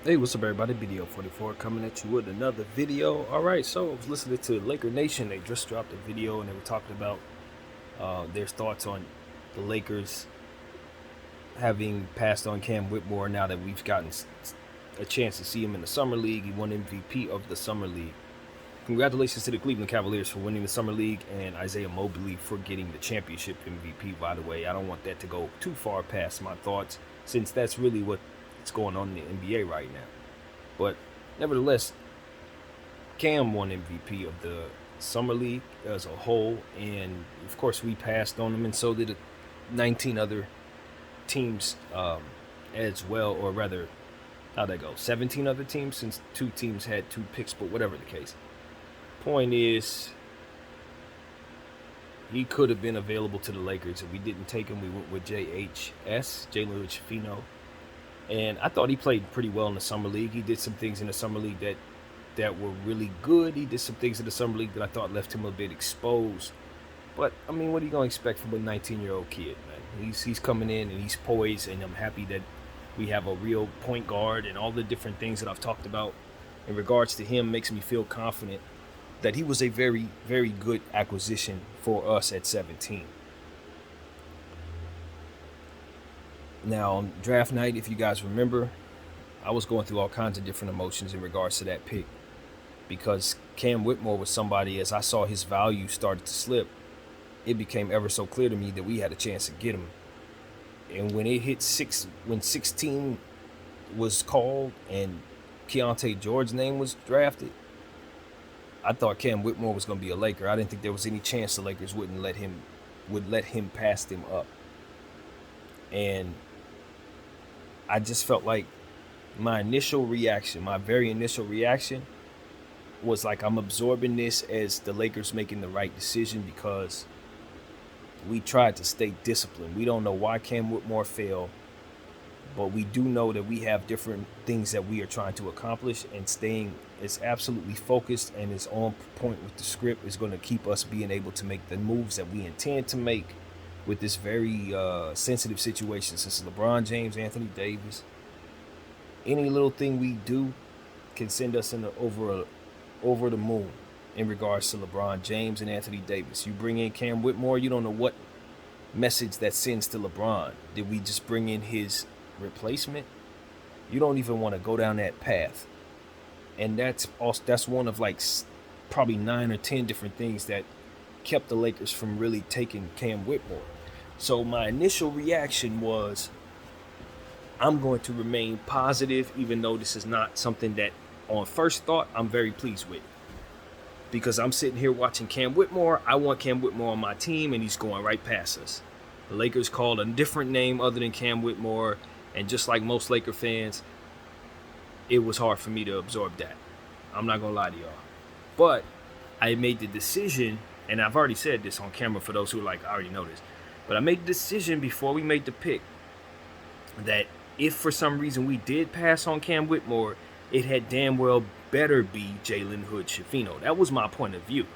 Hey, what's up, everybody? BDO 44 coming at you with another video. All right, so I was listening to Laker Nation. They just dropped a video and they were talking about their thoughts on the Lakers having passed on Cam Whitmore now that we've gotten a chance to see him in the Summer League. He won MVP of the Summer League. Congratulations to the Cleveland Cavaliers for winning the Summer League and Isaiah Mobley for getting the championship MVP, by the way. I don't want that to go too far past my thoughts since that's really what's going on in the NBA right now. But nevertheless, Cam won MVP of the Summer League as a whole, and of course we passed on him, and so did 19 other teams as well, or rather, how'd that go? 17 other teams, since two teams had two picks, but whatever the case. Point is, he could have been available to the Lakers if we didn't take him. We went with JHS, Jalen Hood-Schifino, and I thought he played pretty well in the Summer League. He did some things in the Summer League that were really good. He did some things in the Summer League that I thought left him a bit exposed. But I mean, what are you gonna expect from a 19-year-old kid, man? He's coming in and he's poised, and I'm happy that we have a real point guard, and all the different things that I've talked about in regards to him makes me feel confident that he was a very, very good acquisition for us at 17. Now, on draft night, if you guys remember, I was going through all kinds of different emotions in regards to that pick because Cam Whitmore was somebody, as I saw his value started to slip, it became ever so clear to me that we had a chance to get him. And when it hit when 16 was called and Keontae George's name was drafted, I thought Cam Whitmore was going to be a Laker. I didn't think there was any chance the Lakers would let him pass them up. And I just felt like my very initial reaction was like, I'm absorbing this as the Lakers making the right decision because we tried to stay disciplined. We don't know why Cam Whitmore failed, but we do know that we have different things that we are trying to accomplish, and staying is absolutely focused and is on point with the script is going to keep us being able to make the moves that we intend to make with this very sensitive situation. Since LeBron James, Anthony Davis, any little thing we do can send us over the moon in regards to LeBron James and Anthony Davis. You bring in Cam Whitmore, you don't know what message that sends to LeBron. Did we just bring in his replacement? You don't even want to go down that path. And that's one of like probably 9 or 10 different things that kept the Lakers from really taking Cam Whitmore. So my initial reaction was, I'm going to remain positive, even though this is not something that on first thought I'm very pleased with. Because I'm sitting here watching Cam Whitmore. I want Cam Whitmore on my team, and he's going right past us. The Lakers called a different name other than Cam Whitmore, and just like most Laker fans, it was hard for me to absorb that. I'm not going to lie to y'all. But I made the decision, and I've already said this on camera for those who are like, I already know this, but I made the decision before we made the pick that if for some reason we did pass on Cam Whitmore, it had damn well better be Jalen Hood-Schifino. That was my point of view.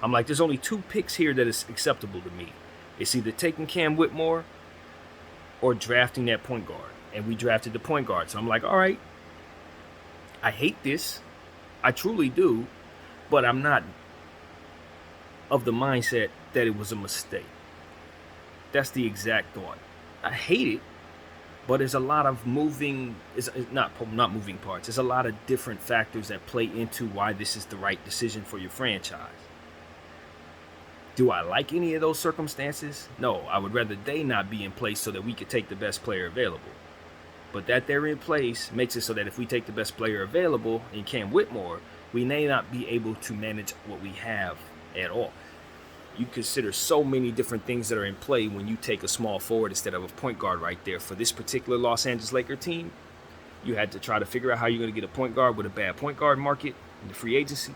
I'm like, there's only two picks here that is acceptable to me. It's either taking Cam Whitmore or drafting that point guard. And we drafted the point guard. So I'm like, all right, I hate this. I truly do. But I'm not of the mindset that it was a mistake. That's the exact thought. I hate it, but there's a lot of it's not moving parts. There's a lot of different factors that play into why this is the right decision for your franchise. Do I like any of those circumstances? No, I would rather they not be in place so that we could take the best player available. But that they're in place makes it so that if we take the best player available in Cam Whitmore, we may not be able to manage what we have at all. You consider so many different things that are in play when you take a small forward instead of a point guard right there. For this particular Los Angeles Laker team, you had to try to figure out how you're going to get a point guard with a bad point guard market in the free agency.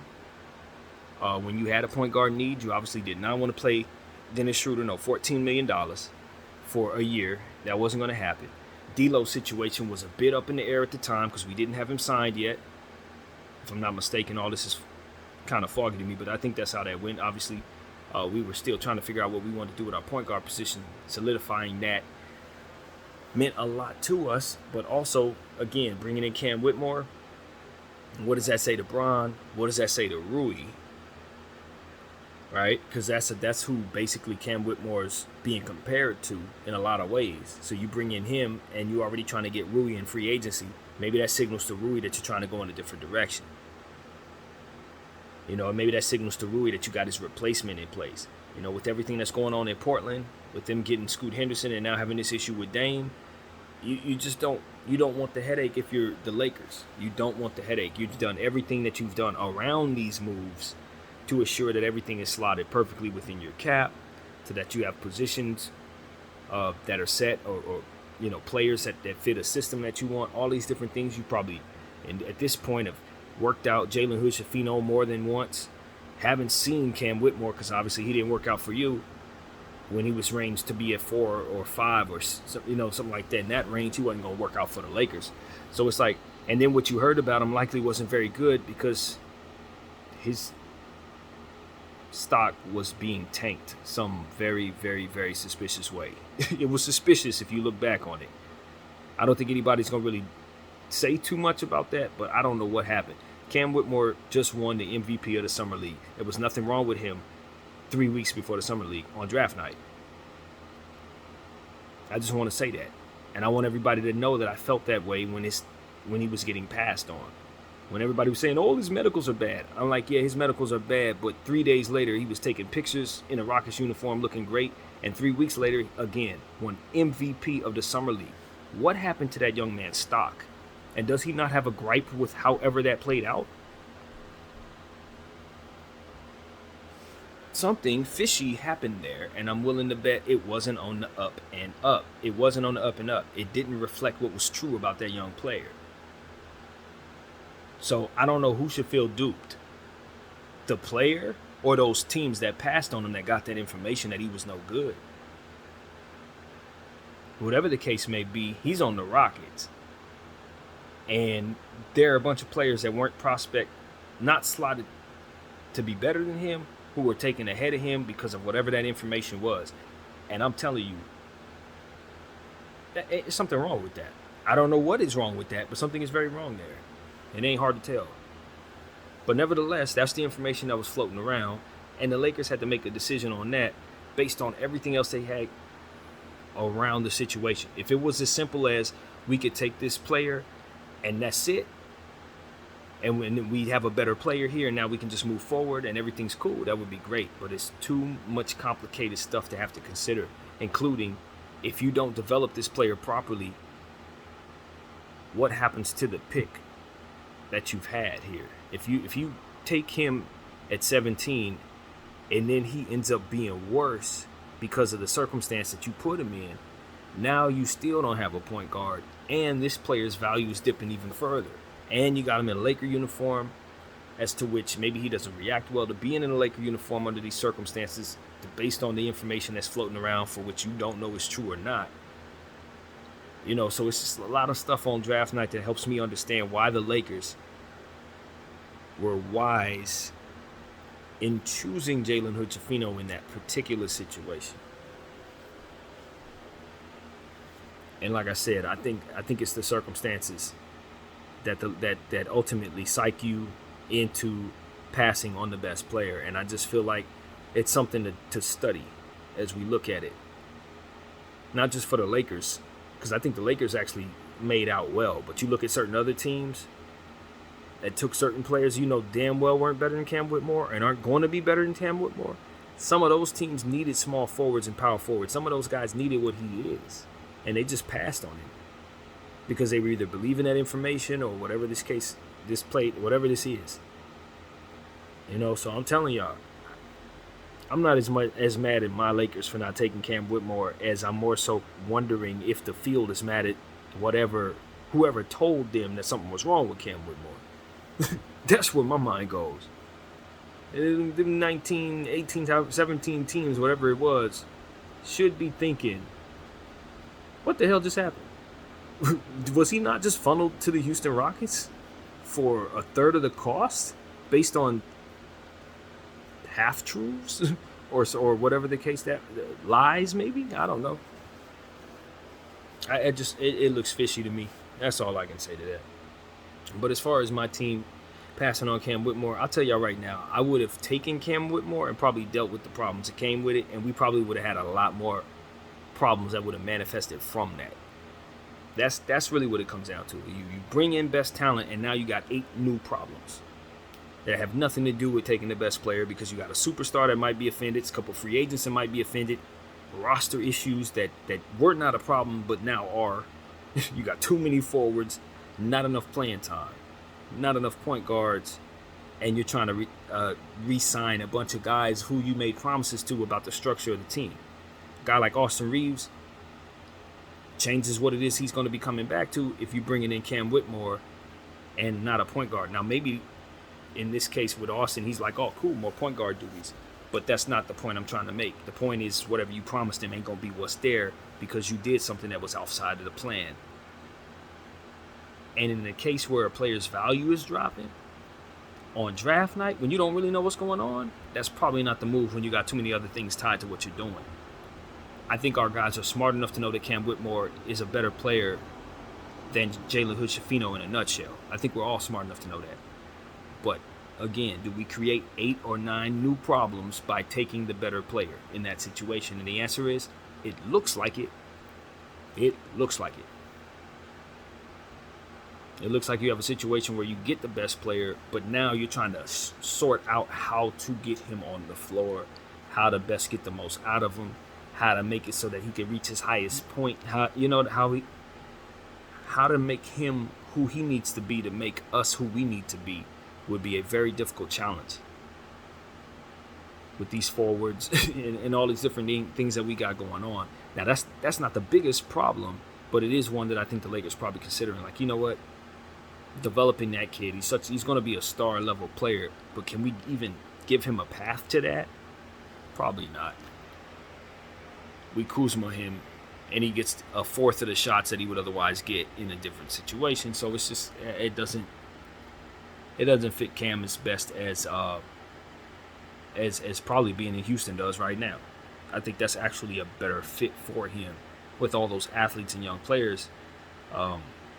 When you had a point guard need, you obviously did not want to play Dennis Schroeder, $14 million for a year. That wasn't going to happen. D'Lo's situation was a bit up in the air at the time because we didn't have him signed yet. If I'm not mistaken, all this is kind of foggy to me, but I think that's how that went. Obviously, we were still trying to figure out what we wanted to do with our point guard position, solidifying that meant a lot to us. But also, again, bringing in Cam Whitmore, what does that say to Bron? What does that say to Rui? Right? Because that's who basically Cam Whitmore's being compared to in a lot of ways. So you bring in him, and you're already trying to get Rui in free agency. Maybe that signals to Rui that you're trying to go in a different direction. Maybe that signals to Rui that you got his replacement in place. With everything that's going on in Portland, with them getting Scoot Henderson and now having this issue with Dame, you just don't want the headache if you're the Lakers. You don't want the headache. You've done everything that you've done around these moves to assure that everything is slotted perfectly within your cap, so that you have positions that are set, or players that fit a system that you want. All these different things you probably, and at this point, have worked out Jalen Hood-Schifino more than once. Haven't seen Cam Whitmore because obviously he didn't work out for you when he was ranged to be at 4 or 5 or something like that. In that range, he wasn't going to work out for the Lakers. So it's like, and then what you heard about him likely wasn't very good because his stock was being tanked some very, very, very suspicious way. It was suspicious if you look back on it. I don't think anybody's going to really say too much about that, but I don't know what happened. Cam Whitmore just won the MVP of the Summer League. There was nothing wrong with him 3 weeks before the Summer League on draft night. I just want to say that. And I want everybody to know that I felt that way when he was getting passed on. When everybody was saying, oh, his medicals are bad. I'm like, yeah, his medicals are bad, but 3 days later, he was taking pictures in a Rockets uniform looking great, and 3 weeks later, again, won MVP of the Summer League. What happened to that young man's stock? And does he not have a gripe with however that played out? Something fishy happened there, and I'm willing to bet it wasn't on the up and up. It wasn't on the up and up. It didn't reflect what was true about that young player. So I don't know who should feel duped. The player or those teams that passed on him that got that information that he was no good. Whatever the case may be, he's on the Rockets. And there are a bunch of players that weren't not slotted to be better than him, who were taken ahead of him because of whatever that information was. And I'm telling you, there's something wrong with that. I don't know what is wrong with that, but something is very wrong there. It ain't hard to tell. But nevertheless, that's the information that was floating around, and the Lakers had to make a decision on that based on everything else they had around the situation. If it was as simple as we could take this player and that's it, and when we have a better player here, now we can just move forward and everything's cool, that would be great. But it's too much complicated stuff to have to consider, including if you don't develop this player properly, what happens to the pick that you've had here? If you take him at 17 and then he ends up being worse because of the circumstance that you put him in, now you still don't have a point guard, and this player's value is dipping even further. And you got him in a Laker uniform, as to which maybe he doesn't react well to being in a Laker uniform under these circumstances, based on the information that's floating around for which you don't know is true or not. So it's just a lot of stuff on draft night that helps me understand why the Lakers were wise in choosing Jalen Hood-Schifino in that particular situation. And like I said, I think it's the circumstances that ultimately psych you into passing on the best player. And I just feel like it's something to study as we look at it. Not just for the Lakers, because I think the Lakers actually made out well. But you look at certain other teams that took certain players damn well weren't better than Cam Whitmore and aren't going to be better than Cam Whitmore. Some of those teams needed small forwards and power forwards. Some of those guys needed what he is, and they just passed on him because they were either believing that information or whatever this case, whatever this is. So I'm telling y'all, I'm not as mad at my Lakers for not taking Cam Whitmore as I'm more so wondering if the field is mad at whoever told them that something was wrong with Cam Whitmore. That's where my mind goes. The 19, 18, 17 teams, whatever it was, should be thinking, what the hell just happened? Was he not just funneled to the Houston Rockets for a third of the cost based on half-truths or whatever the case, that lies maybe? I don't know. It looks fishy to me. That's all I can say to that. But as far as my team passing on Cam Whitmore, I'll tell y'all right now, I would have taken Cam Whitmore and probably dealt with the problems that came with it, and we probably would have had a lot more problems that would have manifested from that. That's really what it comes down to. You bring in best talent, and now you got 8 new problems that have nothing to do with taking the best player, because you got a superstar that might be offended, a couple free agents that might be offended, roster issues that were not a problem but now are. You got too many forwards, not enough playing time, not enough point guards, and you're trying to re-sign a bunch of guys who you made promises to about the structure of the team. A guy like Austin Reeves changes what it is he's going to be coming back to if you bring in Cam Whitmore and not a point guard. Now, maybe in this case with Austin, he's like, oh, cool, more point guard duties. But that's not the point I'm trying to make. The point is whatever you promised him ain't going to be what's there because you did something that was outside of the plan. And in the case where a player's value is dropping on draft night, when you don't really know what's going on, that's probably not the move when you got too many other things tied to what you're doing. I think our guys are smart enough to know that Cam Whitmore is a better player than Jalen Hood-Schifino in a nutshell. I think we're all smart enough to know that. But again, do we create 8 or 9 new problems by taking the better player in that situation? And the answer is, it looks like it. It looks like it. It looks like you have a situation where you get the best player, but now you're trying to sort out how to get him on the floor, how to best get the most out of him, how to make it so that he can reach his highest point, how to make him who he needs to be to make us who we need to be would be a very difficult challenge with these forwards and all these different things that we got going on. Now, that's not the biggest problem, but it is one that I think the Lakers probably considering. Like, you know what? Developing that kid, he's going to be a star level player, but can we even give him a path to that? Probably not. We Kuzma him, and he gets a fourth of the shots that he would otherwise get in a different situation. So it's just it doesn't fit Cam as best as probably being in Houston does right now. I think that's actually a better fit for him with all those athletes and young players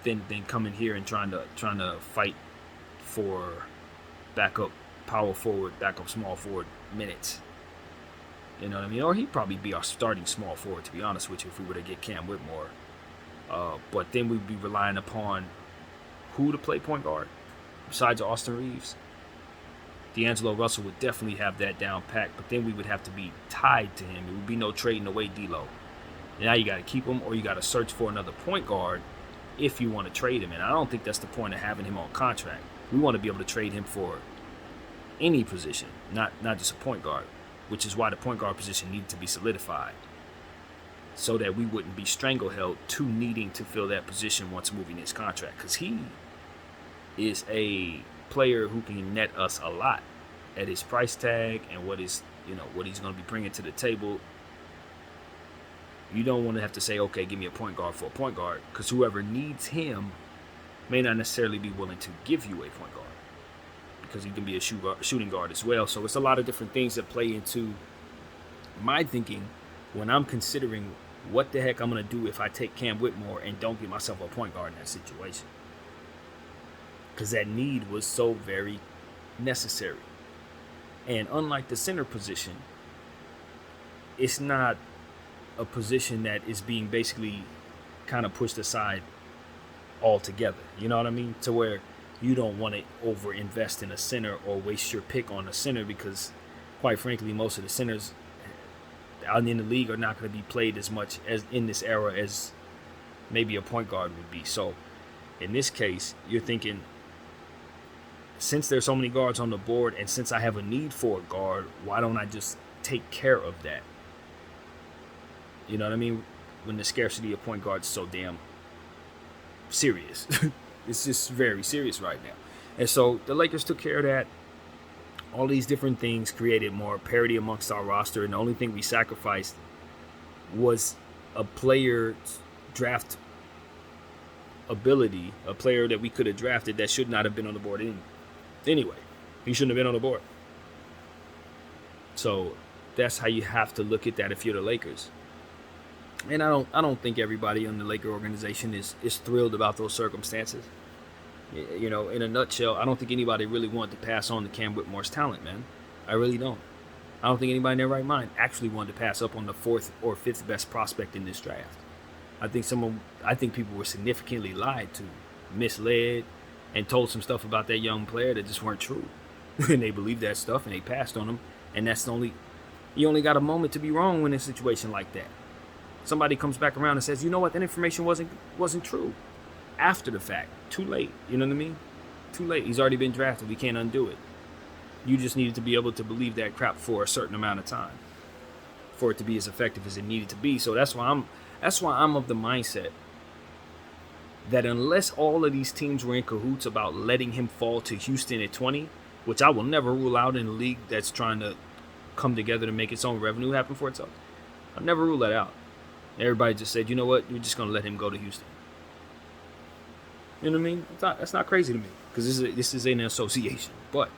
than coming here and trying to fight for backup power forward, backup small forward minutes. You know what I mean? Or he'd probably be our starting small forward, to be honest with you, if we were to get Cam Whitmore. But then we'd be relying upon who to play point guard besides Austin Reeves. D'Angelo Russell would definitely have that down packed, but then we would have to be tied to him. It would be no trading away D'Lo. Now you got to keep him, or you got to search for another point guard if you want to trade him. And I don't think that's the point of having him on contract. We want to be able to trade him for any position, not just a point guard, which is why the point guard position needed to be solidified so that we wouldn't be strangled to needing to fill that position once moving his contract, because he is a player who can net us a lot at his price tag and what he's going to be bringing to the table. You don't want to have to say, okay, give me a point guard for a point guard, because whoever needs him may not necessarily be willing to give you a point guard, because he can be a shooting guard as well. So it's a lot of different things that play into my thinking when I'm considering what the heck I'm going to do if I take Cam Whitmore and don't get myself a point guard in that situation. Because that need was so very necessary. And unlike the center position, it's not a position that is being basically kind of pushed aside altogether. You know what I mean? To where you don't want to over-invest in a center or waste your pick on a center, because, quite frankly, most of the centers out in the league are not going to be played as much as in this era as maybe a point guard would be. So, in this case, you're thinking, since there's so many guards on the board and since I have a need for a guard, why don't I just take care of that? You know what I mean? When the scarcity of point guards is so damn serious. It's just very serious right now. And so the Lakers took care of that. All these different things created more parity amongst our roster, and the only thing we sacrificed was a player's draft ability, a player that we could have drafted that should not have been on the board anyway. He shouldn't have been on the board. So that's how you have to look at that if you're the Lakers. And I don't think everybody in the Laker organization is thrilled about those circumstances. You know, in a nutshell, I don't think anybody really wanted to pass on to Cam Whitmore's talent, man. I really don't. I don't think anybody in their right mind actually wanted to pass up on the fourth or fifth best prospect in this draft. I think people were significantly lied to, misled, and told some stuff about that young player that just weren't true. And they believed that stuff and they passed on him. And you only got a moment to be wrong when in a situation like that. Somebody comes back around and says, you know what, that information wasn't true. After the fact, too late. You know what I mean? Too late. He's already been drafted. We can't undo it. You just needed to be able to believe that crap for a certain amount of time for it to be as effective as it needed to be. So that's why I'm of the mindset that unless all of these teams were in cahoots about letting him fall to Houston at 20, which I will never rule out in a league that's trying to come together to make its own revenue happen for itself, I'll never rule that out. Everybody just said, you know what, we're just going to let him go to Houston. You know what I mean? That's not crazy to me because this is an association. But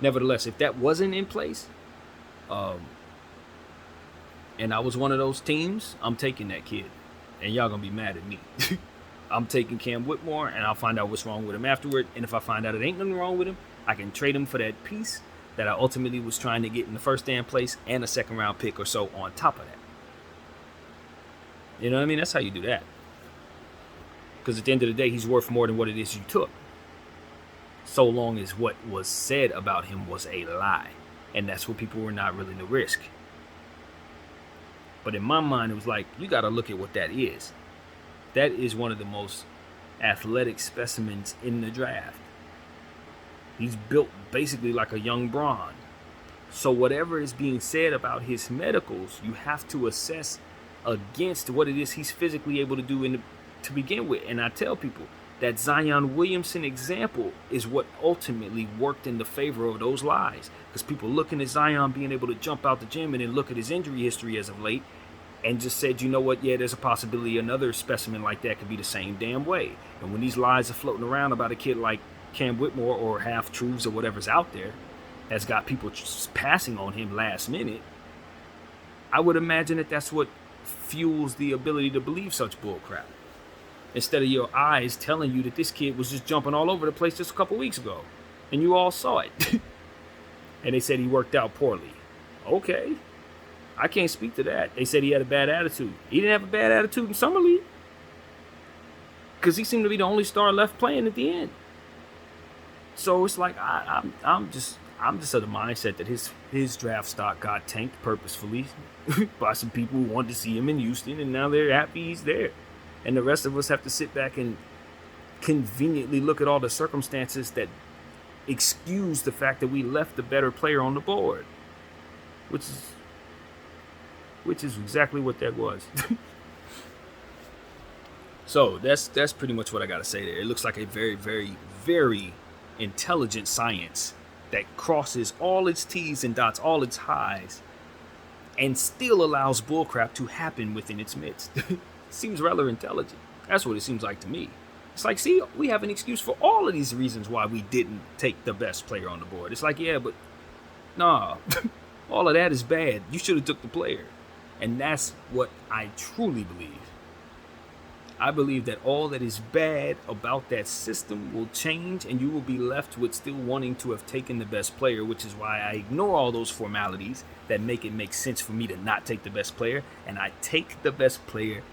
nevertheless, if that wasn't in place, and I was one of those teams, I'm taking that kid. And y'all going to be mad at me. I'm taking Cam Whitmore, and I'll find out what's wrong with him afterward. And if I find out it ain't nothing wrong with him, I can trade him for that piece that I ultimately was trying to get in the first damn place and a second round pick or so on top of that. You know what I mean? That's how you do that. Because at the end of the day, he's worth more than what it is you took. So long as what was said about him was a lie. And that's what people were not willing to risk. But in my mind, it was like, you got to look at what that is. That is one of the most athletic specimens in the draft. He's built basically like a young Braun. So whatever is being said about his medicals, you have to assess against what it is he's physically able to do to begin with. And I tell people that Zion Williamson example is what ultimately worked in the favor of those lies. Because people looking at Zion being able to jump out the gym and then look at his injury history as of late and just said, you know what, yeah, there's a possibility another specimen like that could be the same damn way. And when these lies are floating around about a kid like Cam Whitmore or half-truths or whatever's out there has got people just passing on him last minute, I would imagine that that's what fuels the ability to believe such bullcrap. Instead of your eyes telling you that this kid was just jumping all over the place just a couple weeks ago. And you all saw it. And they said he worked out poorly. Okay. I can't speak to that. They said he had a bad attitude. He didn't have a bad attitude in Summer League. Because he seemed to be the only star left playing at the end. So it's like I'm just of the mindset that his draft stock got tanked purposefully by some people who wanted to see him in Houston, and now they're happy he's there. And the rest of us have to sit back and conveniently look at all the circumstances that excuse the fact that we left the better player on the board, which is exactly what that was. So that's pretty much what I got to say there. It looks like a very, very, very intelligent science that crosses all its T's and dots all its I's and still allows bullcrap to happen within its midst. Seems rather intelligent. That's what it seems like to me. It's like, see, we have an excuse for all of these reasons why we didn't take the best player on the board. It's like, yeah, but nah, all of that is bad. You should have took the player. And that's what I truly believe. I believe that all that is bad about that system will change and you will be left with still wanting to have taken the best player, which is why I ignore all those formalities that make it make sense for me to not take the best player, and I take the best player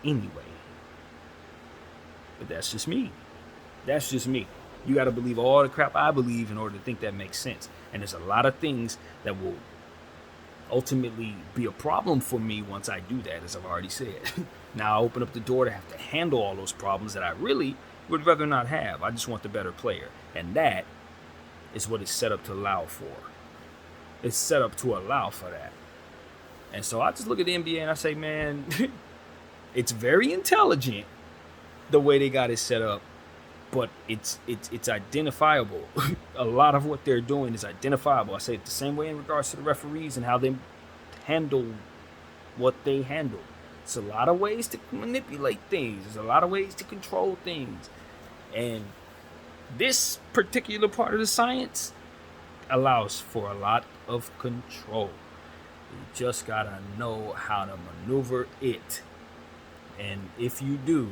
anyway. But that's just me. That's just me. You got to believe all the crap I believe in order to think that makes sense. And there's a lot of things that will ultimately be a problem for me once I do that, as I've already said. Now I open up the door to have to handle all those problems that I really would rather not have. I just want the better player. And that is what it's set up to allow for. It's set up to allow for that. And so I just look at the NBA and I say, man, it's very intelligent the way they got it set up, but it's identifiable. A lot of what they're doing is identifiable. I say it the same way in regards to the referees and how they handle what they handle. It's a lot of ways to manipulate things. There's a lot of ways to control things. And this particular part of the science allows for a lot of control. You just gotta know how to maneuver it. And if you do,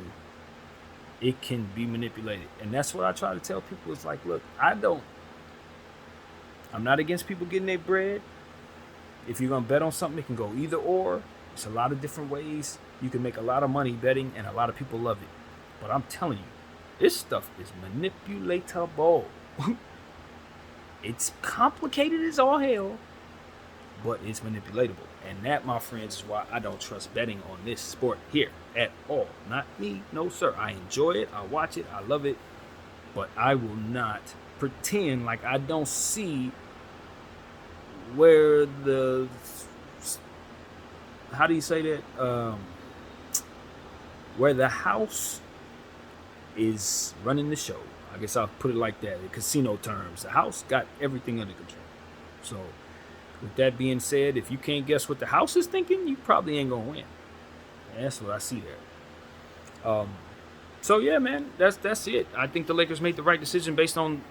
it can be manipulated. And that's what I try to tell people. It's like, look, I'm not against people getting their bread. If you're going to bet on something, it can go either or. It's a lot of different ways. You can make a lot of money betting, and a lot of people love it. But I'm telling you, this stuff is manipulatable. It's complicated as all hell, but it's manipulatable. And that, my friends, is why I don't trust betting on this sport here at all. Not me, no sir. I enjoy it, I watch it, I love it, but I will not pretend like I don't see where the, how do you say that? Where the house is running the show. I guess I'll put it like that in casino terms. The house got everything under control. So with that being said, if you can't guess what the house is thinking, you probably ain't gonna win. And that's what I see there. So yeah, man, that's it. I think the Lakers made the right decision based on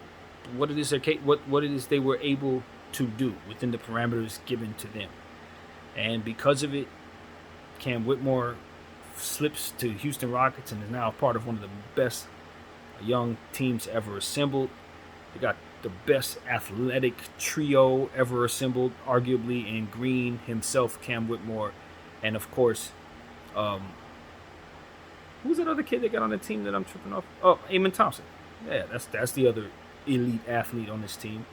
what it is what it is they were able to do within the parameters given to them. And because of it, Cam Whitmore slips to Houston Rockets and is now part of one of the best young teams ever assembled. They got the best athletic trio ever assembled, arguably in Green himself, Cam Whitmore, and of course, who's that other kid that got on the team that I'm tripping off? Oh, Amen Thompson. Yeah, that's the other elite athlete on this team.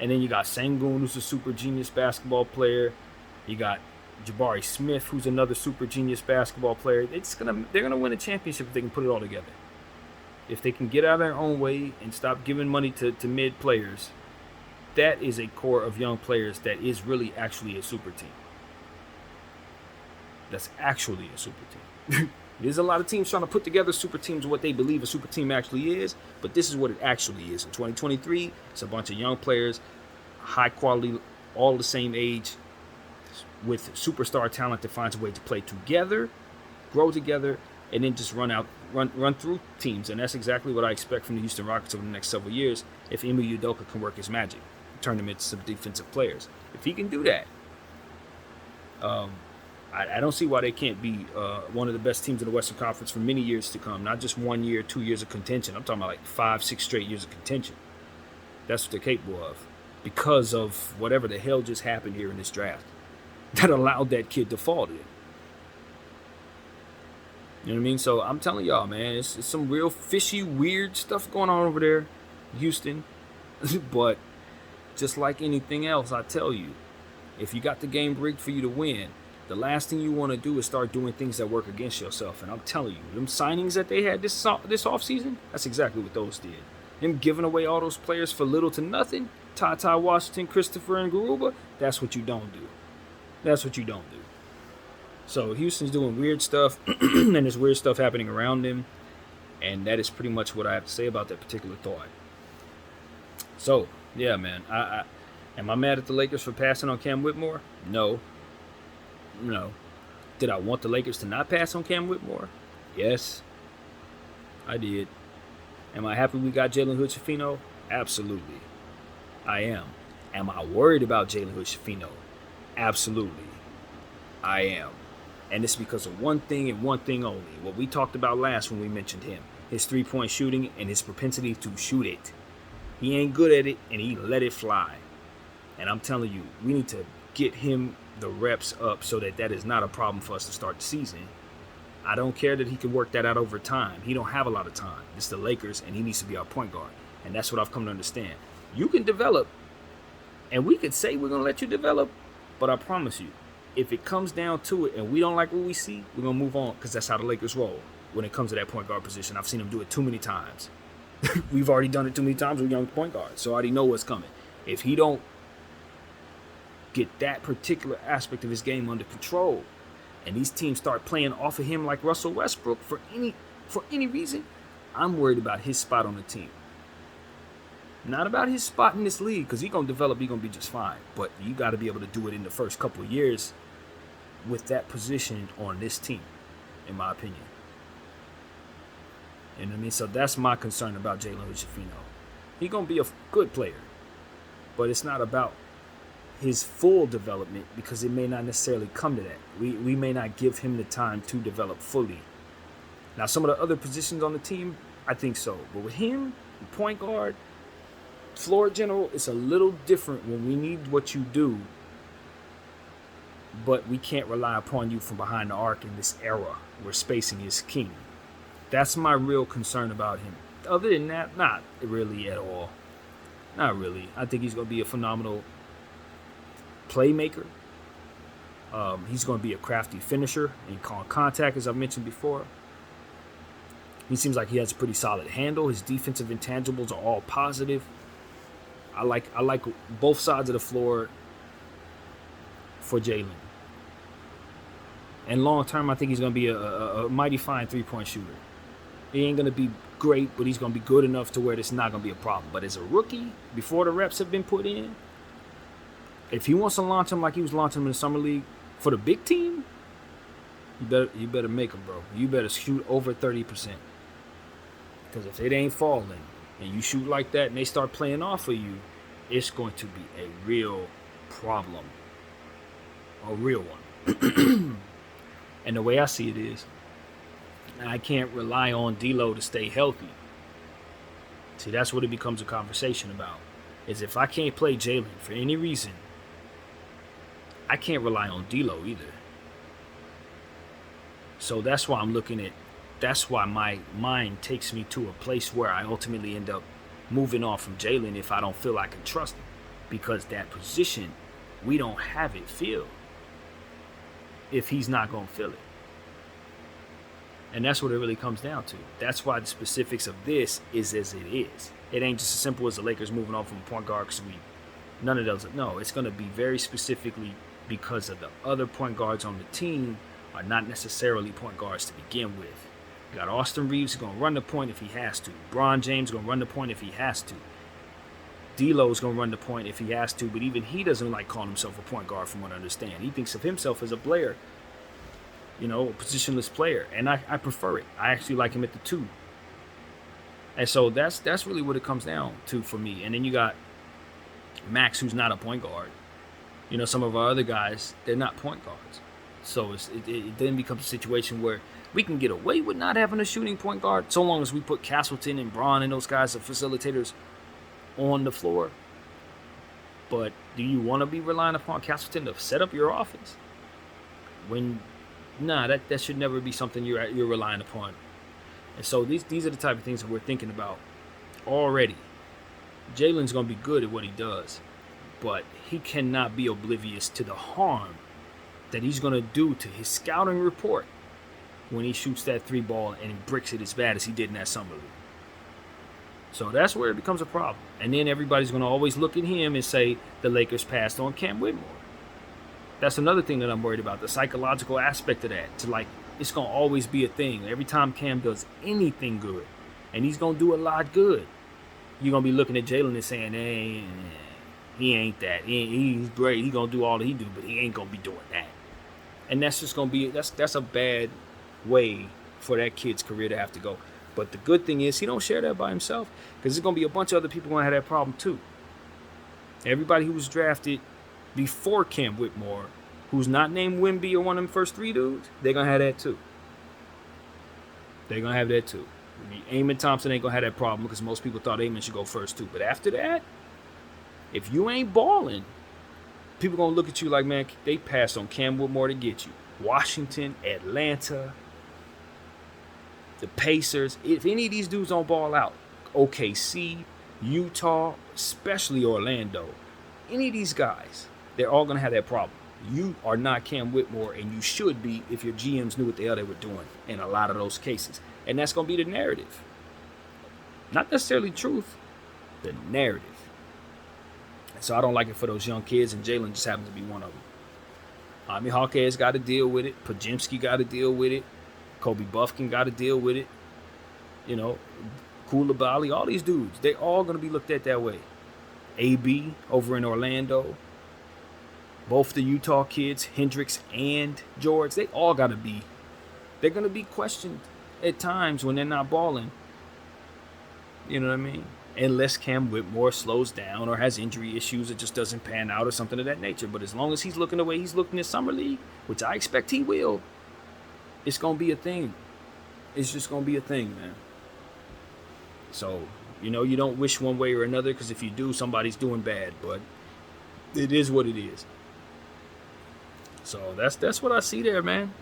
And then you got Sengun, who's a super genius basketball player. You got Jabari Smith, who's another super genius basketball player. They're gonna win a championship if they can put it all together. If they can get out of their own way and stop giving money to mid players, that is a core of young players that is really actually a super team. That's actually a super team. There's a lot of teams trying to put together super teams, what they believe a super team actually is, but this is what it actually is. In 2023, it's a bunch of young players, high quality, all the same age, with superstar talent that finds a way to play together, grow together, and then just run through teams. And that's exactly what I expect from the Houston Rockets over the next several years if Ime Udoka can work his magic, turn them into some defensive players. If he can do that, I don't see why they can't be one of the best teams in the Western Conference for many years to come. Not just 1 year, 2 years of contention. I'm talking about like 5, 6 straight years of contention. That's what they're capable of because of whatever the hell just happened here in this draft that allowed that kid to fall to it. You know what I mean? So I'm telling y'all, man, it's some real fishy, weird stuff going on over there, Houston. But just like anything else, I tell you, if you got the game rigged for you to win, the last thing you want to do is start doing things that work against yourself. And I'm telling you, them signings that they had this offseason, that's exactly what those did. Them giving away all those players for little to nothing, Ty Washington, Christopher, and Garuba, that's what you don't do. That's what you don't do. So Houston's doing weird stuff, and there's weird stuff happening around them. And that is pretty much what I have to say about that particular thought. So, yeah, man. Am I mad at the Lakers for passing on Cam Whitmore? No. Did I want the Lakers to not pass on Cam Whitmore? Yes, I did. Am I happy we got Jalen Hood-Schifino? Absolutely. I am. Am I worried about Jalen Hood-Schifino? Absolutely. I am. And it's because of one thing and one thing only. What we talked about last when we mentioned him. His three-point shooting and his propensity to shoot it. He ain't good at it, and he let it fly. And I'm telling you, we need to get him the reps up so that is not a problem for us to start the season. I don't care that he can work that out over time. He don't have a lot of time. It's the Lakers, and he needs to be our point guard. And that's what I've come to understand. You can develop, and we could say we're going to let you develop, but I promise you, if it comes down to it and we don't like what we see, we're going to move on because that's how the Lakers roll when it comes to that point guard position. I've seen them do it too many times. We've already done it too many times with young point guards, so I already know what's coming. If he don't get that particular aspect of his game under control and these teams start playing off of him like Russell Westbrook for any reason, I'm worried about his spot on the team. Not about his spot in this league, because he's going to develop, he's going to be just fine. But you got to be able to do it in the first couple of years with that position on this team, in my opinion. You know what I mean? So that's my concern about Jalen Hood-Schifino. He's going to be a good player, but it's not about his full development, because it may not necessarily come to that. We may not give him the time to develop fully. Now, some of the other positions on the team, I think so. But with him, point guard, floor general, it's a little different when we need what you do, but we can't rely upon you from behind the arc in this era where spacing is king. That's my real concern about him. Other than that, not really at all. Not really. I think he's going to be a phenomenal playmaker. He's going to be a crafty finisher and contact, as I've mentioned before. He seems like he has a pretty solid handle. His defensive intangibles are all positive. I like both sides of the floor for Jalen. And long term, I think he's going to be a mighty fine three-point shooter. He ain't going to be great, but he's going to be good enough to where it's not going to be a problem. But as a rookie, before the reps have been put in, if he wants to launch him like he was launching him in the summer league for the big team, you better make him, bro. You better shoot over 30%. Because if it ain't falling and you shoot like that and they start playing off of you, it's going to be a real problem. A real one. And the way I see it is, I can't rely on D'Lo to stay healthy. See, that's what it becomes a conversation about. Is if I can't play Jalen for any reason, I can't rely on D'Lo either. So that's why that's why my mind takes me to a place where I ultimately end up moving on from Jalen if I don't feel I can trust him. Because that position, we don't have it filled if he's not going to fill it. And that's what it really comes down to. That's why the specifics of this is as it is. It ain't just as simple as the Lakers moving on from a point guard because none of those. No, it's going to be very specifically because of the other point guards on the team are not necessarily point guards to begin with. You got Austin Reeves who's going to run the point if he has to. Bron James is going to run the point if he has to. D'Lo is going to run the point if he has to, but even he doesn't like calling himself a point guard from what I understand. He thinks of himself as a player, a positionless player, and I prefer it. I actually like him at the 2. And so that's really what it comes down to for me. And then you got Max, who's not a point guard. Some of our other guys, they're not point guards. So it then becomes a situation where we can get away with not having a shooting point guard so long as we put Castleton and Bron and those guys, the facilitators, on the floor. But do you want to be relying upon Castleton to set up your offense? That should never be something you're relying upon. And so these are the type of things that we're thinking about already. Jalen's going to be good at what he does, but he cannot be oblivious to the harm that he's going to do to his scouting report when he shoots that 3 ball and he bricks it as bad as he did in that summer league. So that's where it becomes a problem. And then everybody's going to always look at him and say the Lakers passed on Cam Whitmore. That's another thing that I'm worried about, the psychological aspect of that. It's going to always be a thing. Every time Cam does anything good, and he's going to do a lot good, you're going to be looking at Jalen and saying, hey, he ain't that. He's great. He's going to do all that he do, but he ain't going to be doing that. And that's just going to be, that's a bad way for that kid's career to have to go. But the good thing is he don't share that by himself, because there's going to be a bunch of other people going to have that problem too. Everybody who was drafted before Cam Whitmore, who's not named Wemby or one of them first 3 dudes, they're going to have that too. They're going to have that too. Amen Thompson ain't going to have that problem because most people thought Amen should go first too. But after that, if you ain't balling, people going to look at you like, man, they passed on Cam Whitmore to get you. Washington, Atlanta, the Pacers. If any of these dudes don't ball out, OKC, Utah, especially Orlando, any of these guys, they're all going to have that problem. You are not Cam Whitmore, and you should be if your GMs knew what the hell they were doing in a lot of those cases. And that's going to be the narrative. Not necessarily truth, the narrative. So I don't like it for those young kids, and Jalen just happens to be one of them. Hawkhead's got to deal with it. Podziemski got to deal with it. Kobe Buffkin got to deal with it. Koulibaly, all these dudes, they all going to be looked at that way. AB over in Orlando. Both the Utah kids, Hendricks and George, they're going to be questioned at times when they're not balling. You know what I mean? unless Cam Whitmore slows down or has injury issues, it just doesn't pan out or something of that nature. But as long as he's looking the way he's looking in Summer League, which I expect he will, it's going to be a thing. It's just going to be a thing, man. So, you don't wish one way or another, because if you do, somebody's doing bad. But it is what it is. So that's what I see there, man.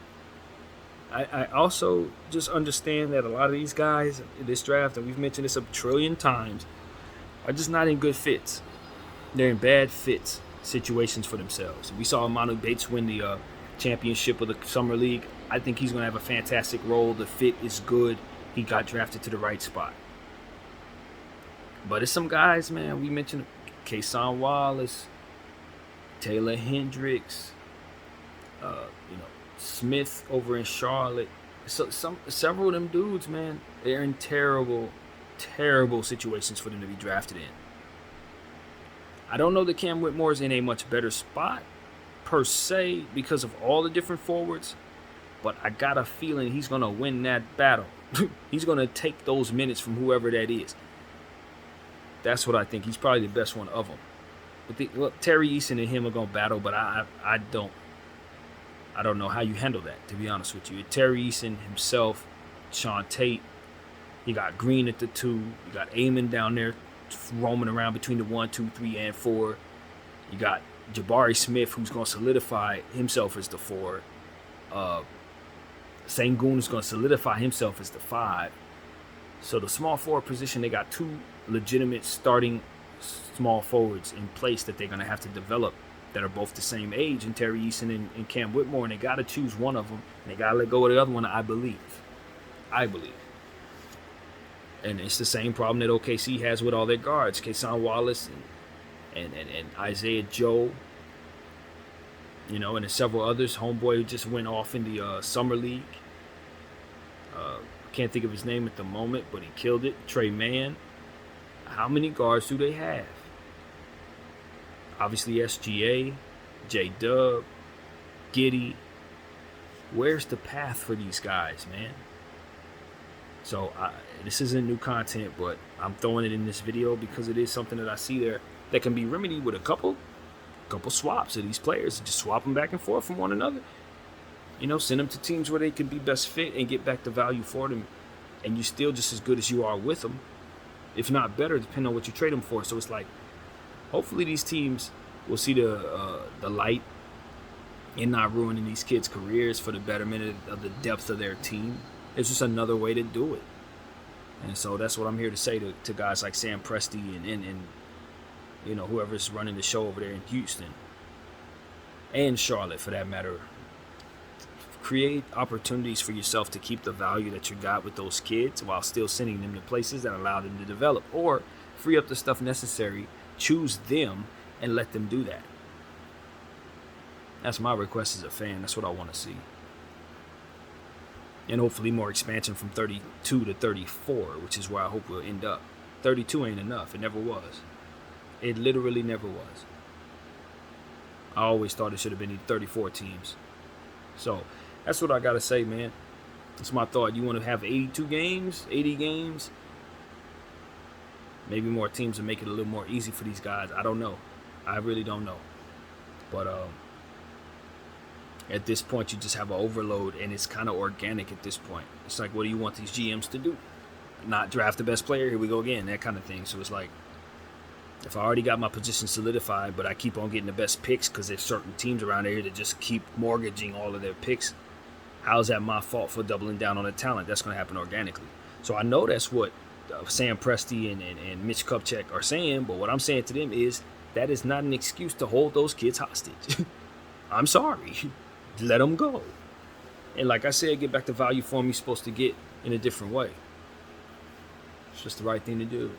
I also just understand that a lot of these guys in this draft, and we've mentioned this a trillion times, are just not in good fits. They're in bad fits situations for themselves. We saw Emmanuel Bates win the championship of the Summer League. I think he's going to have a fantastic role. The fit is good. He got drafted to the right spot. But it's some guys, man. We mentioned Kason Wallace, Taylor Hendricks, Smith over in Charlotte. So several of them dudes, man, they're in terrible, terrible situations for them to be drafted in. I don't know that Cam Whitmore is in a much better spot per se because of all the different forwards, but I got a feeling he's going to win that battle. He's going to take those minutes from whoever that is. That's what I think. He's probably the best one of them. But Terry Eason and him are going to battle, but I don't know how you handle that, to be honest with you. Terry Eason himself, Sean Tate, you got Green at the 2, you got Amon down there roaming around between the 1, 2, 3, and 4. You got Jabari Smith, who's going to solidify himself as the 4. Sengun is going to solidify himself as the 5. So the small forward position, they got 2 legitimate starting small forwards in place that they're going to have to develop that are both the same age, and Terry Eason and Cam Whitmore, and they got to choose one of them, and they got to let go of the other one, I believe. And it's the same problem that OKC has with all their guards, Kason Wallace and Isaiah Joe, and there's several others. Homeboy who just went off in the Summer League. Can't think of his name at the moment, but he killed it. Trey Mann. How many guards do they have? Obviously SGA, J-Dub, Giddey. Where's the path for these guys, man? So this isn't new content, but I'm throwing it in this video because it is something that I see there that can be remedied with a couple swaps of these players. Just swap them back and forth from one another. Send them to teams where they can be best fit and get back the value for them. And you're still just as good as you are with them, if not better, depending on what you trade them for. So it's like, hopefully these teams will see the light in not ruining these kids' careers for the betterment of the depth of their team. It's just another way to do it. And so that's what I'm here to say to guys like Sam Presti and whoever's running the show over there in Houston and Charlotte for that matter. Create opportunities for yourself to keep the value that you got with those kids while still sending them to places that allow them to develop, or free up the stuff necessary, choose them, and let them do that. That's my request as a fan. That's what I want to see. And hopefully more expansion from 32 to 34, which is where I hope we'll end up. 32 ain't enough. It never was. It literally never was. I always thought it should have been 34 teams. So that's what I got to say, man. That's my thought. You want to have 82 games, 80 games? Maybe more teams will make it a little more easy for these guys. I don't know. I really don't know. But at this point, you just have an overload, and it's kind of organic at this point. It's like, what do you want these GMs to do? Not draft the best player? Here we go again, that kind of thing. So it's like, if I already got my position solidified, but I keep on getting the best picks because there's certain teams around here that just keep mortgaging all of their picks, how is that my fault for doubling down on the talent? That's going to happen organically. So I know that's what Sam Presti and Mitch Kupchak are saying, but what I'm saying to them is that is not an excuse to hold those kids hostage. I'm sorry. Let them go. And like I said, get back the value for them you're supposed to get in a different way. It's just the right thing to do.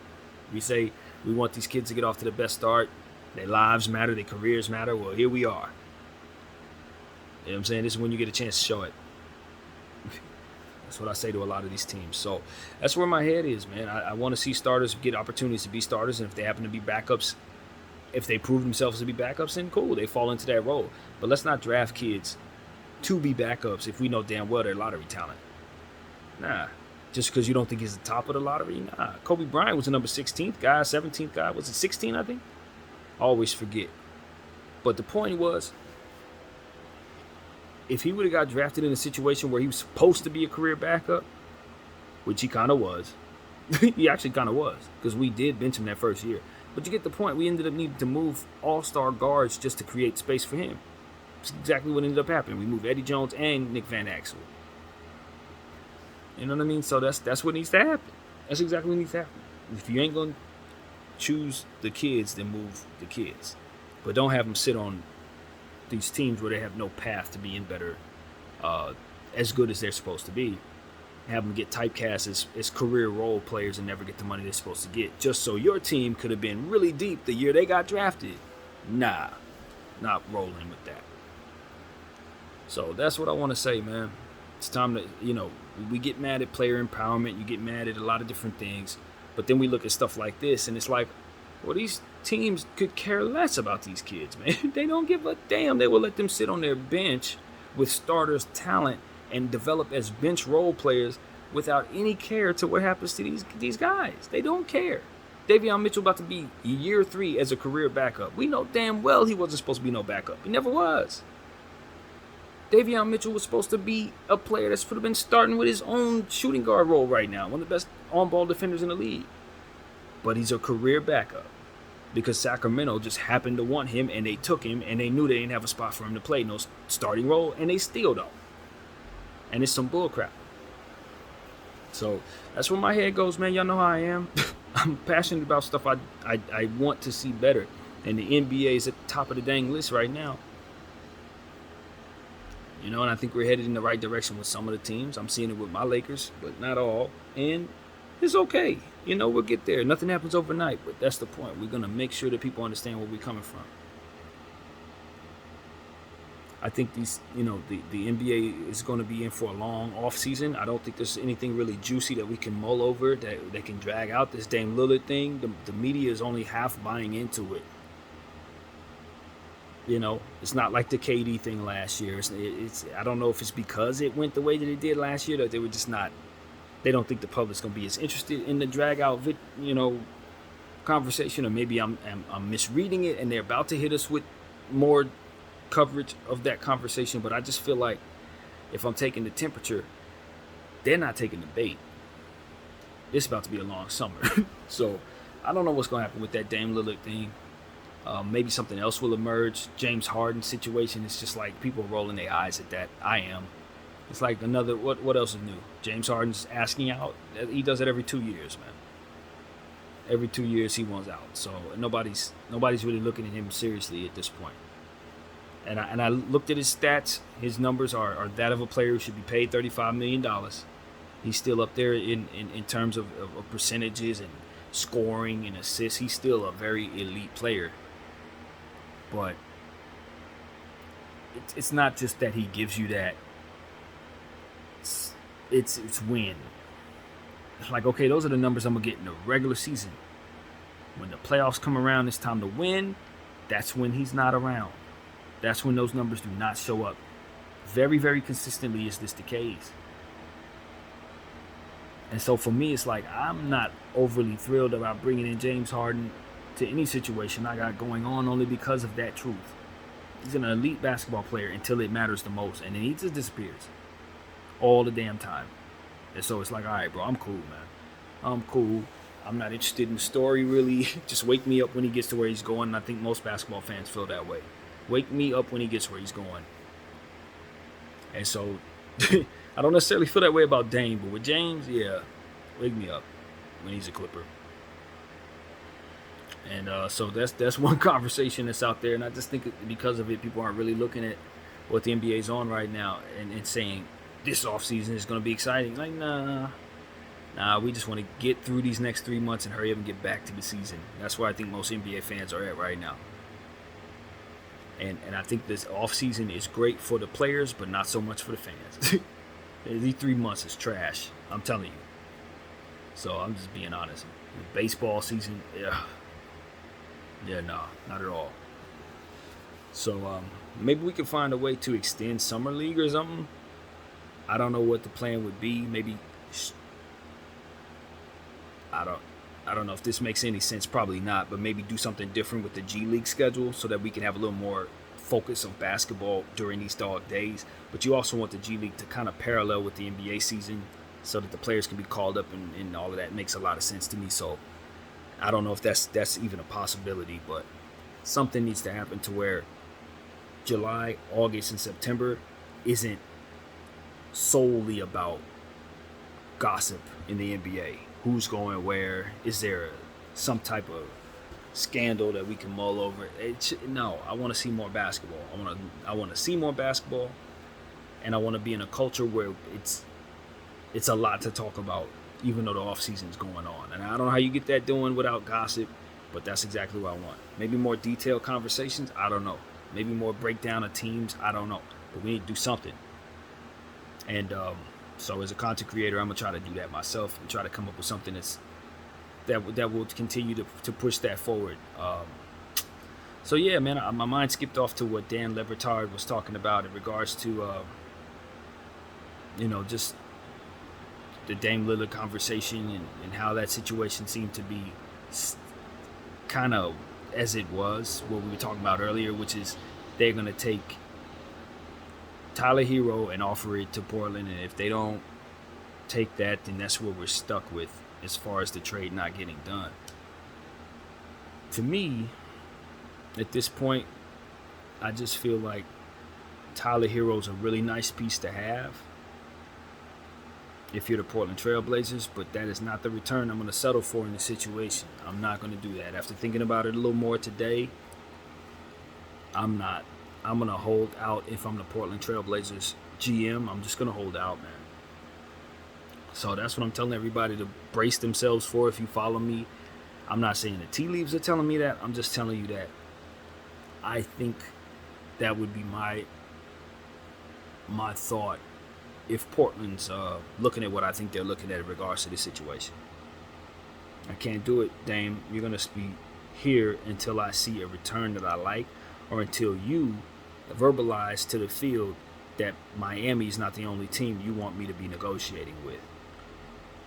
We say we want these kids to get off to the best start. Their lives matter. Their careers matter. Well, here we are. You know what I'm saying? This is when you get a chance to show it. That's what I say to a lot of these teams. So that's where my head is, man. I want to see starters get opportunities to be starters. And if they happen to be backups, if they prove themselves to be backups, then cool. They fall into that role. But let's not draft kids to be backups if we know damn well they're lottery talent. Nah. just because you don't think he's the top of the lottery. Nah, Kobe Bryant was the number 16th guy, 17th guy. Was it 16, I think? I always forget. But the point was, if he would have got drafted in a situation where he was supposed to be a career backup, which he kind of was, he actually kind of was, because we did bench him that first year. But you get the point. We ended up needing to move all-star guards just to create space for him. That's exactly what ended up happening. We moved Eddie Jones and Nick Van Exel. You know what I mean? So that's what needs to happen. That's exactly what needs to happen. If you ain't going to choose the kids, then move the kids. But don't have them sit on these teams where they have no path to being better, as good as they're supposed to be. Have them get typecast as career role players and never get the money they're supposed to get, just so your team could have been really deep the year they got drafted. Nah, not rolling with that. So that's what I want to say, man. It's time to, we get mad at player empowerment. You get mad at a lot of different things. But then we look at stuff like this, and it's like, well, these teams could care less about these kids, man. They don't give a damn. They will let them sit on their bench with starters' talent and develop as bench role players without any care to what happens to these guys. They don't care. Davion Mitchell about to be year 3 as a career backup. We know damn well he wasn't supposed to be no backup. He never was. Davion Mitchell was supposed to be a player that's been starting with his own shooting guard role right now. One of the best on-ball defenders in the league. But he's a career backup because Sacramento just happened to want him, and they took him, and they knew they didn't have a spot for him to play no starting role, and they still don't. And it's some bullcrap. So that's where my head goes, man. Y'all know how I am. I'm passionate about stuff I want to see better. And the NBA is at the top of the dang list right now. And I think we're headed in the right direction with some of the teams. I'm seeing it with my Lakers, but not all. And it's okay. We'll get there. Nothing happens overnight, but that's the point. We're going to make sure that people understand where we're coming from. I think the NBA is going to be in for a long off season. I don't think there's anything really juicy that we can mull over that they can drag out. This Dame Lillard thing, the media is only half buying into it. It's not like the KD thing last year. It's I don't know if it's because it went the way that it did last year that they were just not. They don't think the public's going to be as interested in the drag out, conversation, or maybe I'm misreading it and they're about to hit us with more coverage of that conversation. But I just feel like if I'm taking the temperature, they're not taking the bait. It's about to be a long summer. So I don't know what's going to happen with that Dame Lillard thing. Maybe something else will emerge. James Harden situation, it's just like people rolling their eyes at that. I am. It's like another, what else is new? James Harden's asking out. He does it every 2 years, man. Every 2 years he wants out. So nobody's really looking at him seriously at this point. And I looked at his stats. His numbers are that of a player who should be paid $35 million. He's still up there in terms of percentages and scoring and assists. He's still a very elite player. But it's not just that he gives you that. It's win. It's like, okay, those are the numbers I'm going to get in the regular season. When the playoffs come around, it's time to win. That's when he's not around. That's when those numbers do not show up. Very, very consistently is this the case. And so for me, it's like I'm not overly thrilled about bringing in James Harden to any situation I got going on only because of that truth. He's an elite basketball player until it matters the most, and then he just disappears all the damn time. And so it's like, all right, bro, I'm cool, man. I'm cool. I'm not interested in the story, really. Just wake me up when he gets to where he's going. And I think most basketball fans feel that way. Wake me up when he gets where he's going. And so I don't necessarily feel that way about Dame, but with James, yeah, wake me up when he's a Clipper. And so that's one conversation that's out there. And I just think because of it, people aren't really looking at what the NBA's on right now and saying this offseason is going to be exciting. Like, nah, we just want to get through these next 3 months and hurry up and get back to the season. That's where I think most NBA fans are at right now. And I think this offseason is great for the players, but not so much for the fans. These 3 months is trash, I'm telling you. So I'm just being honest. The baseball season, no, not at all. So maybe we can find a way to extend Summer League or something. I don't know what the plan would be. Maybe I don't know if this makes any sense. Probably not, but maybe do something different with the G League schedule so that we can have a little more focus of basketball during these dog days. But you also want the G League to kind of parallel with the NBA season so that the players can be called up, and all of that makes a lot of sense to me. So I don't know if that's even a possibility, but something needs to happen to where July, August, and September isn't solely about gossip in the NBA. Who's going where? Is there some type of scandal that we can mull over? No, I want to see more basketball. I want to see more basketball, and I want to be in a culture where it's a lot to talk about, even though the off season's going on. And I don't know how you get that doing without gossip, but that's exactly what I want. Maybe more detailed conversations. I don't know. Maybe more breakdown of teams. I don't know. But we need to do something. And so as a content creator, I'm gonna try to do that myself and try to come up with something that will continue to push that forward. So yeah, man, my mind skipped off to what Dan Le Batard was talking about in regards to just the Dame Lillard conversation and how that situation seemed to be kind of as it was what we were talking about earlier, which is they're gonna take Tyler Hero and offer it to Portland, and if they don't take that, then that's what we're stuck with as far as the trade not getting done. To me, at this point, I just feel like Tyler Hero's a really nice piece to have if you're the Portland Trail Blazers, but that is not the return I'm going to settle for in the situation. I'm not going to do that. After thinking about it a little more today, I'm not. I'm going to hold out if I'm the Portland Trail Blazers GM. I'm just going to hold out, man. So that's what I'm telling everybody to brace themselves for. If you follow me, I'm not saying the tea leaves are telling me that. I'm just telling you that I think that would be my thought if Portland's looking at what I think they're looking at in regards to this situation. I can't do it, Dame. You're going to be here until I see a return that I like, or until you verbalize to the field that Miami's not the only team you want me to be negotiating with.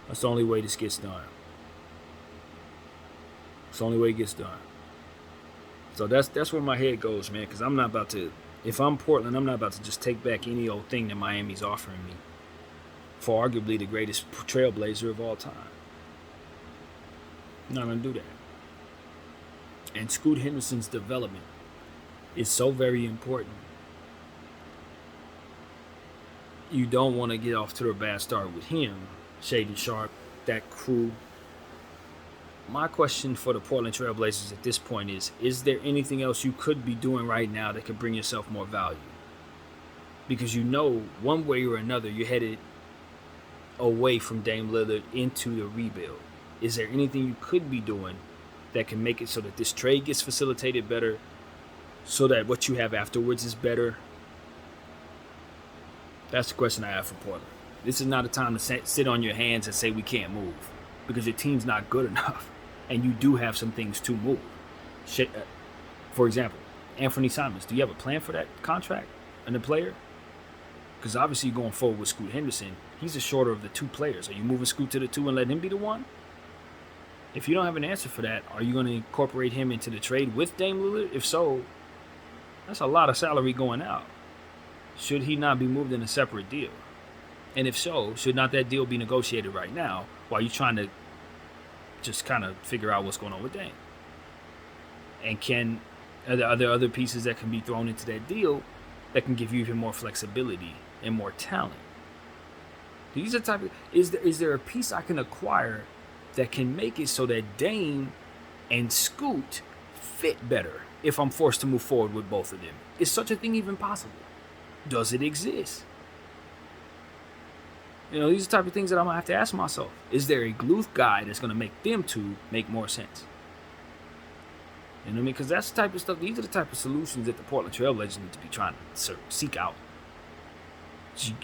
That's the only way this gets done. It's the only way it gets done. So that's where my head goes, man, because I'm not about to, if I'm Portland, I'm not about to just take back any old thing that Miami's offering me for arguably the greatest trailblazer of all time. I'm not going to do that. And Scoot Henderson's development is so very important. You don't want to get off to a bad start with him, Shaedon Sharpe, that crew. My question for the Portland Trail Blazers at this point is there anything else you could be doing right now that could bring yourself more value? Because you know one way or another you're headed away from Dame Lillard into the rebuild. Is there anything you could be doing that can make it so that this trade gets facilitated better, so that what you have afterwards is better? That's the question I have for Portland. This is not a time to sit on your hands and say we can't move, because your team's not good enough, and you do have some things to move. For example, Anthony Simons. Do you have a plan for that contract and the player? Because obviously you're going forward with Scoot Henderson. He's the shorter of the two players. Are you moving Scoot to the 2 and letting him be the 1? If you don't have an answer for that, are you going to incorporate him into the trade with Dame Lillard? If so, that's a lot of salary going out. Should he not be moved in a separate deal? And if so, should not that deal be negotiated right now while you're trying to just kind of figure out what's going on with Dame? And are there other pieces that can be thrown into that deal that can give you even more flexibility and more talent? These are is there a piece I can acquire that can make it so that Dame and Scoot fit better if I'm forced to move forward with both of them? Is such a thing even possible? Does it exist? These are the type of things that I'm going to have to ask myself. Is there a glue guy that's going to make them two make more sense? You know what I mean? Because that's the type of stuff, these are the type of solutions that the Portland Trail Blazers need to be trying to seek out.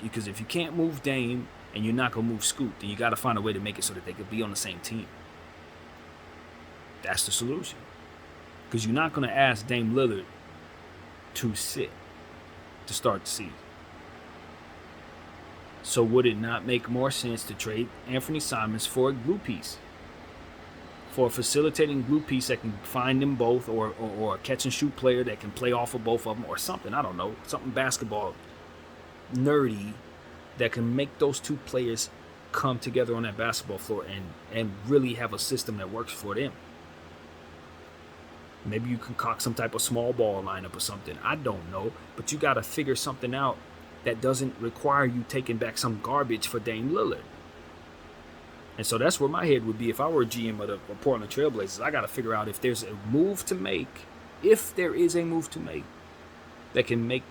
Because if you can't move Dame and you're not going to move Scoot, then you got to find a way to make it so that they could be on the same team. That's the solution. Because you're not going to ask Dame Lillard to sit to start the season. So would it not make more sense to trade Anthony Simons for a glue piece? for a facilitating blue piece that can find them both, or a catch and shoot player that can play off of both of them, or something. I don't know, something basketball nerdy that can make those two players come together on that basketball floor and really have a system that works for them. Maybe you concoct some type of small ball lineup or something. I don't know, but you got to figure something out that doesn't require you taking back some garbage for Dame Lillard. And so that's where my head would be if I were a GM of the Portland Trailblazers. I got to figure out if there's a move to make, if there is a move to make, that can make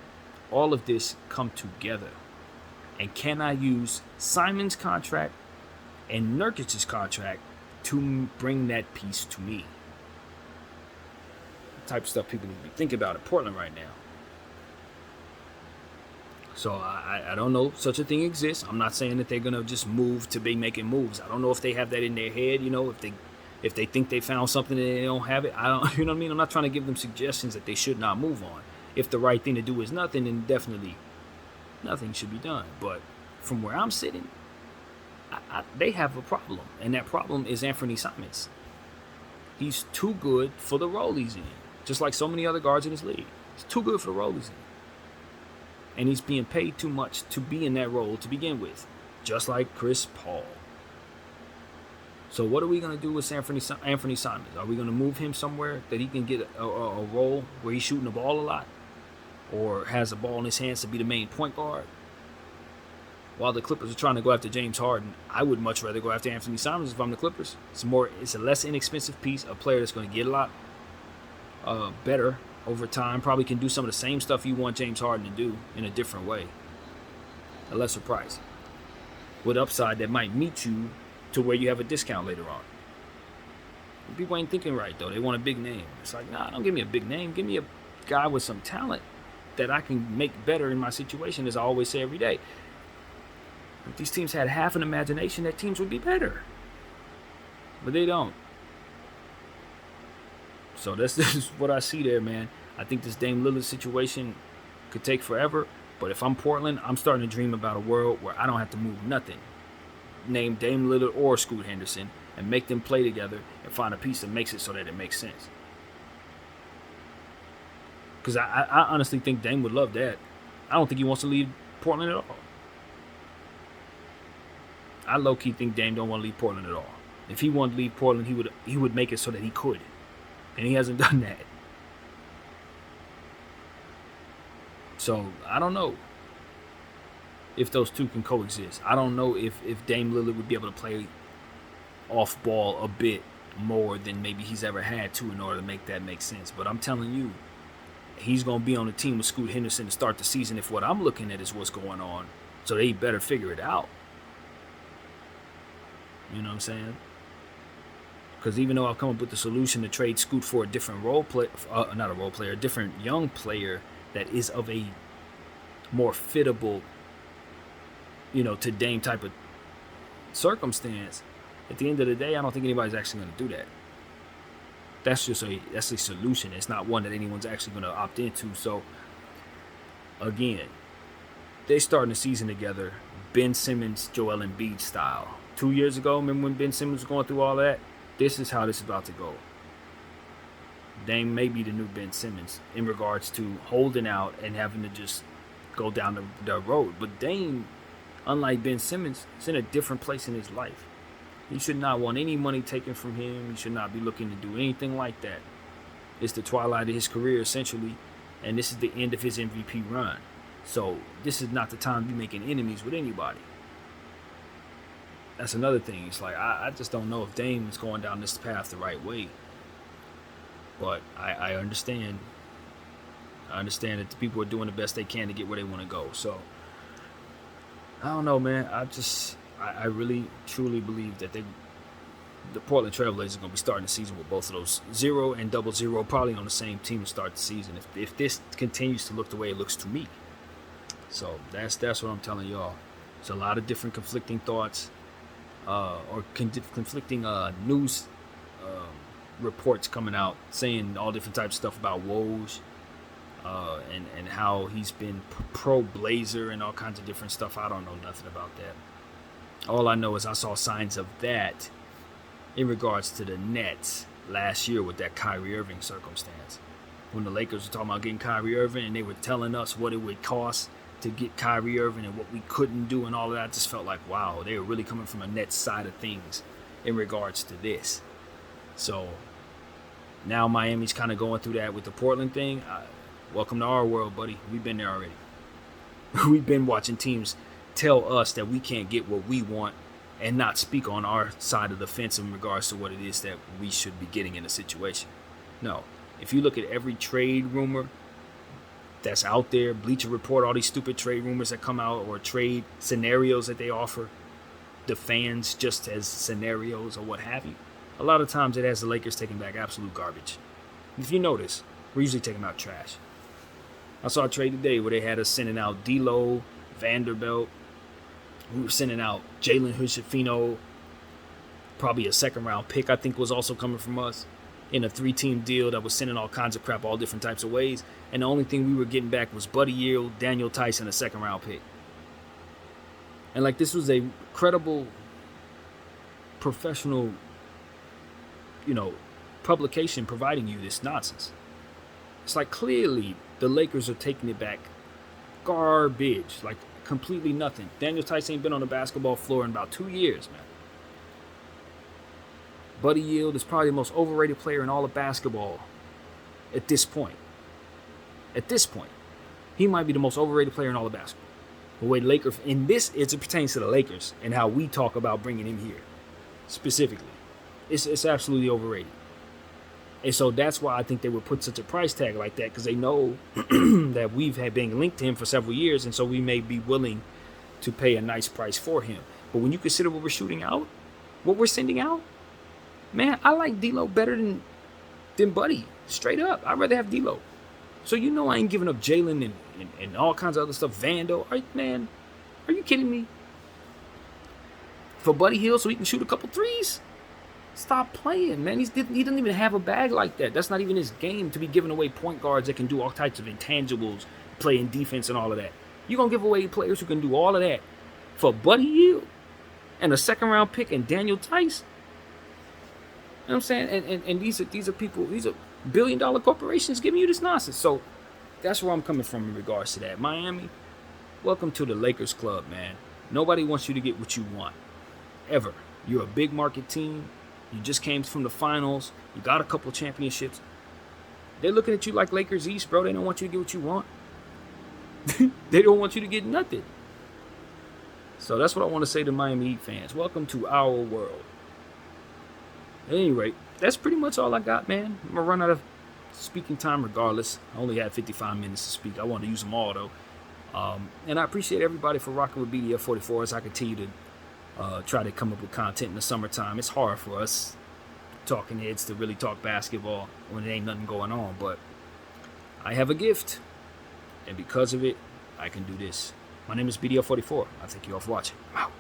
all of this come together. And can I use Simon's contract and Nurkic's contract to bring that piece to me? The type of stuff people need to be thinking about in Portland right now. So I don't know such a thing exists. I'm not saying that they're gonna just move to be making moves. I don't know if they have that in their head. If they think they found something and they don't have it. I don't. You know what I mean? I'm not trying to give them suggestions that they should not move on. If the right thing to do is nothing, then definitely nothing should be done. But from where I'm sitting, they have a problem, and that problem is Anthony Simons. He's too good for the role he's in, just like so many other guards in this league. He's too good for the role he's in. And he's being paid too much to be in that role to begin with, just like Chris Paul. So what are we going to do with Anthony Simons? Are we going to move him somewhere that he can get a role where he's shooting the ball a lot, or has the ball in his hands to be the main point guard? While the Clippers are trying to go after James Harden, I would much rather go after Anthony Simons if I'm the Clippers. It's a less inexpensive piece, a player that's going to get a lot better over time, probably can do some of the same stuff you want James Harden to do in a different way, a lesser price, with upside that might meet you to where you have a discount later on. People ain't thinking right, though. They want a big name. It's like, nah, don't give me a big name. Give me a guy with some talent that I can make better in my situation, as I always say every day. If these teams had half an imagination, their teams would be better. But they don't. So this is what I see there, man. I think this Dame Lillard situation could take forever. But if I'm Portland, I'm starting to dream about a world where I don't have to move nothing. Name Dame Lillard or Scoot Henderson and make them play together and find a piece that makes it so that it makes sense. Because I honestly think Dame would love that. I don't think he wants to leave Portland at all. I low-key think Dame don't want to leave Portland at all. If he wanted to leave Portland, he would make it so that he could. And he hasn't done that. So, I don't know if those two can coexist. I don't know if Dame Lillard would be able to play off ball a bit more than maybe he's ever had to in order to make that make sense. But I'm telling you, he's going to be on the team with Scoot Henderson to start the season if what I'm looking at is what's going on. So they better figure it out. You know what I'm saying? Because even though I've come up with the solution to trade Scoot for a different a different young player that is of a more fittable, to Dame type of circumstance, at the end of the day, I don't think anybody's actually going to do that. That's a solution. It's not one that anyone's actually going to opt into. So, again, they starting the season together, Ben Simmons, Joel Embiid style. 2 years ago, remember when Ben Simmons was going through all that? This is how this is about to go. Dame may be the new Ben Simmons in regards to holding out and having to just go down the road. But Dame, unlike Ben Simmons, is in a different place in his life. He should not want any money taken from him. He should not be looking to do anything like that. It's the twilight of his career, essentially, and this is the end of his MVP run. So this is not the time to be making enemies with anybody. That's another thing. It's like, I just don't know if Dame is going down this path the right way. But I understand. I understand that the people are doing the best they can to get where they want to go. So, I don't know, man. I really, truly believe that the Portland Trailblazers are going to be starting the season with both of those 0 and 00 probably on the same team to start the season if this continues to look the way it looks to me. So, that's what I'm telling y'all. It's a lot of different conflicting thoughts. Conflicting news reports coming out saying all different types of stuff about Woj and how he's been pro Blazer and all kinds of different stuff. I don't know nothing about that. All I know is I saw signs of that in regards to the Nets last year with that Kyrie Irving circumstance. When the Lakers were talking about getting Kyrie Irving and they were telling us what it would cost to get Kyrie Irving and what we couldn't do and all of that, I just felt like, wow, they were really coming from a Nets side of things in regards to this. So now Miami's kind of going through that with the Portland thing. Welcome to our world, buddy. We've been there already. We've been watching teams tell us that we can't get what we want and not speak on our side of the fence in regards to what it is that we should be getting in a situation. No. If you look at every trade rumor that's out there, Bleacher Report, all these stupid trade rumors that come out or trade scenarios that they offer the fans just as scenarios or what have you, a lot of times it has the Lakers taking back absolute garbage. If you notice, we're usually taking out trash. I saw a trade today where they had us sending out D'Lo, Vanderbilt. We were sending out Jalen Hood-Schifino, probably a second-round pick, I think, was also coming from us in a 3-team deal that was sending all kinds of crap all different types of ways. And the only thing we were getting back was Buddy Hield, Daniel Tice, and a second-round pick. And, like, this was a credible, professional, publication providing you this nonsense. It's like clearly the Lakers are taking it back garbage, like completely nothing. Daniel Tice ain't been on the basketball floor in about 2 years, man. Buddy Hield is probably the most overrated player in all of basketball at this point. At this point, he might be the most overrated player in all of basketball. The way Lakers, in this, it pertains to the Lakers and how we talk about bringing him here specifically. It's absolutely overrated. And so that's why I think they would put such a price tag like that, because they know that we've had been linked to him for several years, and so we may be willing to pay a nice price for him. But when you consider what we're shooting out, what we're sending out, man, I like D'Lo better than Buddy. Straight up, I'd rather have D'Lo. So I ain't giving up Jalen and all kinds of other stuff. Vando, man, are you kidding me? For Buddy Hield so he can shoot a couple threes? Stop playing, man. He doesn't even have a bag like that. That's not even his game, to be giving away point guards that can do all types of intangibles, playing defense and all of that. You're going to give away players who can do all of that for Buddy Hield and a second-round pick and Daniel Tice? You know what I'm saying? And these are people, these are billion-dollar corporations giving you this nonsense. So that's where I'm coming from in regards to that. Miami, welcome to the Lakers club, man. Nobody wants you to get what you want, ever. You're a big market team. You just came from the finals. You got a couple of championships. They're looking at you like Lakers East, bro. They don't want you to get what you want. They don't want you to get nothing. So that's what I want to say to Miami Heat fans. Welcome to our world. At any rate, that's pretty much all I got, man. I'm going to run out of speaking time regardless. I only had 55 minutes to speak. I wanted to use them all, though. And I appreciate everybody for rocking with BDF 44 as I continue to try to come up with content in the summertime. It's hard for us talking heads to really talk basketball when there ain't nothing going on, but I have a gift, and because of it, I can do this. My name is BDL44. I thank you all for watching. I'm out.